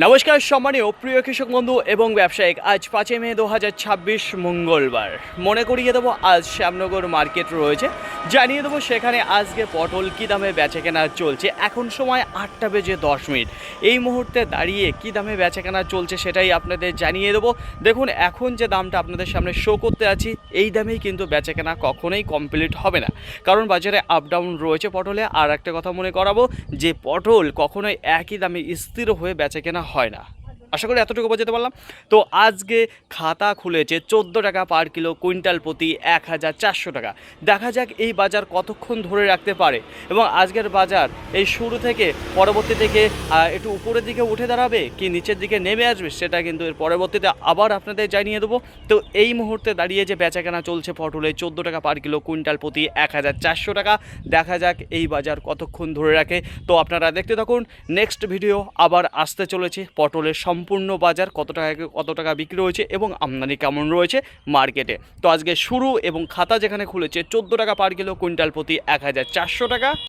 নমস্কার সম্মানীয় প্রিয় কৃষক বন্ধু এবং ব্যবসায়িক, আজ 5 মে 2026 মঙ্গলবার। মনে করিয়ে দেবো আজ শ্যামনগর মার্কেট রয়েছে, জানিয়ে দেবো সেখানে আজকে পটল কী দামে বেচাকেনা চলছে। এখন সময় 8টা বেজে 10 মিনিট। এই মুহূর্তে দাঁড়িয়ে কী দামে বেচাকেনা চলছে সেটাই আপনাদের জানিয়ে দেবো। দেখুন, এখন যে দামটা আপনাদের সামনে শো করতে আছি, এই দামেই কিন্তু বেচাকেনা কখনোই কমপ্লিট হবে না, কারণ বাজারে আপ ডাউন রয়েছে পটলে। আর একটা কথা মনে করাবো যে পটল কখনোই একই দামে স্থির হয়ে বেচাকেনা হয় না। আশা করি এতটুকু বোঝাতে পারলাম। তো আজকে খাতা খুলেছে 14 টাকা পার কিলো, কুইন্টাল প্রতি 1400 টাকা। দেখা যাক এই বাজার কতক্ষণ ধরে রাখতে পারে, এবং আজকের বাজার এই শুরু থেকে পরবর্তী থেকে একটু উপরের দিকে উঠে দাঁড়াবে কি নিচের দিকে নেমে আসবে, সেটা কিন্তু এর পরবর্তীতে আবার আপনাদের জানিয়ে দেবো। তো এই মুহূর্তে দাঁড়িয়ে যে বেচাকেনা চলছে পটলে 14 টাকা পার কিলো, কুইন্টাল প্রতি 1400 টাকা। দেখা যাক এই বাজার কতক্ষণ ধরে রাখে। তো আপনারা দেখতে থাকুন, নেক্সট ভিডিও আবার আসতে চলেছে। পটলের সম্পূর্ণ বাজার কত টাকা বিক্রি হয়েছে এবং আমদানি কেমন রয়েছে মার্কেটে। তো আজকে শুরু এবং খাতা যেখানে খুলেছে 14 টাকা পার কিলো, কুইন্টাল প্রতি 1400 টাকা।